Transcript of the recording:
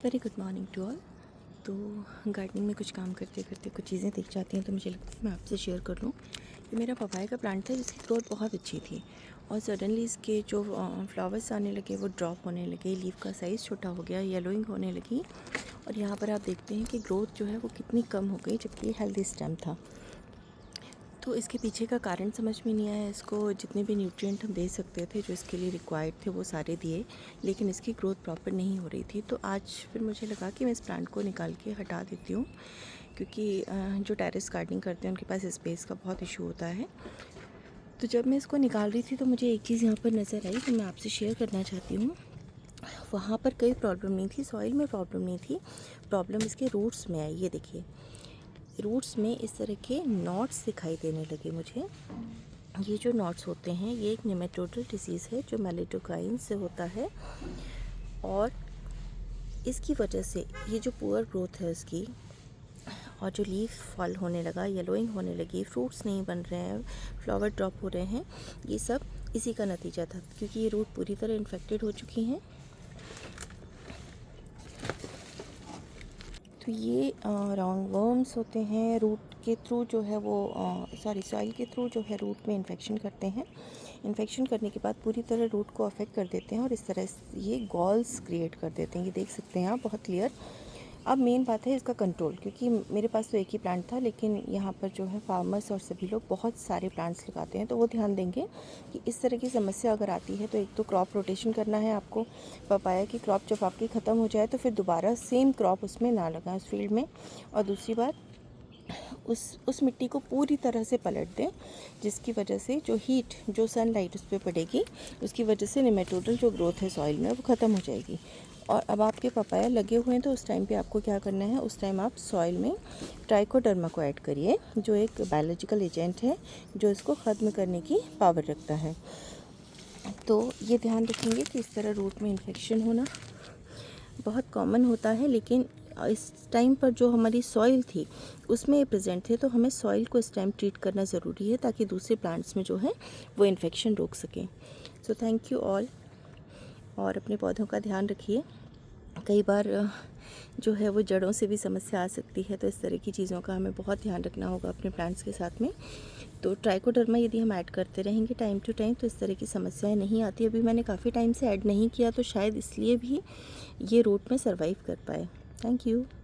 Very good morning to all. तो gardening में कुछ काम करते करते कुछ चीज़ें दिख जाती हैं तो मुझे लगता है मैं आपसे शेयर कर लूँ। ये मेरा पपाया का प्लांट था जिसकी ग्रोथ बहुत अच्छी थी और सडनली इसके जो फ्लावर्स आने लगे वो ड्रॉप होने लगे, लीफ का साइज़ छोटा हो गया, येलोइंग होने लगी और यहाँ पर आप देखते हैं कि ग्रोथ जो है वो कितनी कम हो गई जबकि हेल्दी स्टेम था। तो इसके पीछे का कारण समझ में नहीं आया। इसको जितने भी न्यूट्रिएंट हम दे सकते थे जो इसके लिए रिक्वायर्ड थे वो सारे दिए, लेकिन इसकी ग्रोथ प्रॉपर नहीं हो रही थी। तो आज फिर मुझे लगा कि मैं इस प्लांट को निकाल के हटा देती हूँ, क्योंकि जो टेरेस गार्डनिंग करते हैं उनके पास स्पेस का बहुत इशू होता है। तो जब मैं इसको निकाल रही थी तो मुझे एक चीज़ यहाँ पर नज़र आई तो मैं आपसे शेयर करना चाहती हूँ। वहाँ पर कोई प्रॉब्लम नहीं थी, सॉइल में प्रॉब्लम नहीं थी, प्रॉब्लम इसके रूट्स में आई। ये देखिए, रूट्स में इस तरह के नॉट्स दिखाई देने लगे मुझे। ये जो नॉट्स होते हैं ये एक नेमेटोडल डिसीज़ है जो मैलेटोकाइन से होता है और इसकी वजह से ये जो पुअर ग्रोथ है इसकी और जो लीफ फॉल होने लगा, येलोइंग होने लगी, फ्रूट्स नहीं बन रहे हैं, फ्लावर ड्रॉप हो रहे हैं, ये सब इसी का नतीजा था, क्योंकि ये रूट पूरी तरह इन्फेक्टेड हो चुकी हैं। तो ये राउंड वर्म्स होते हैं, रूट के थ्रू जो है वो सॉइल के थ्रू जो है रूट में इन्फेक्शन करते हैं। इन्फेक्शन करने के बाद पूरी तरह रूट को अफेक्ट कर देते हैं और इस तरह ये गॉल्स क्रिएट कर देते हैं। ये देख सकते हैं आप बहुत क्लियर। अब मेन बात है इसका कंट्रोल, क्योंकि मेरे पास तो एक ही प्लांट था, लेकिन यहाँ पर जो है फार्मर्स और सभी लोग बहुत सारे प्लांट्स लगाते हैं, तो वो ध्यान देंगे कि इस तरह की समस्या अगर आती है तो एक तो क्रॉप रोटेशन करना है आपको। पपाया की क्रॉप जब आपकी ख़त्म हो जाए तो फिर दोबारा सेम क्रॉप उसमें ना लगाएं उस फील्ड में। और दूसरी बात, उस मिट्टी को पूरी तरह से पलट दें, जिसकी वजह से जो हीट, जो सनलाइट उस पर पड़ेगी, उसकी वजह से नेमेटोडल जो ग्रोथ है सॉइल में वो ख़त्म हो जाएगी। और अब आपके पपाया लगे हुए हैं तो उस टाइम पे आपको क्या करना है, उस टाइम आप सॉइल में ट्राइकोडर्मा को ऐड करिए, जो एक बायोलॉजिकल एजेंट है जो इसको ख़त्म करने की पावर रखता है। तो ये ध्यान रखेंगे कि इस तरह रूट में इन्फेक्शन होना बहुत कॉमन होता है, लेकिन इस टाइम पर जो हमारी सॉइल थी उसमें ये प्रेजेंट थे, तो हमें सॉइल को इस टाइम ट्रीट करना ज़रूरी है ताकि दूसरे प्लांट्स में जो है वो इन्फेक्शन रोक सकें। सो थैंक यू ऑल, और अपने पौधों का ध्यान रखिए। कई बार जो है वो जड़ों से भी समस्या आ सकती है, तो इस तरह की चीज़ों का हमें बहुत ध्यान रखना होगा अपने प्लांट्स के साथ में। तो ट्राइकोडर्मा यदि हम ऐड करते रहेंगे टाइम टू टाइम तो इस तरह की समस्याएं नहीं आती। अभी मैंने काफ़ी टाइम से ऐड नहीं किया तो शायद इसलिए भी ये रूट में सर्वाइव कर पाए। Thank you.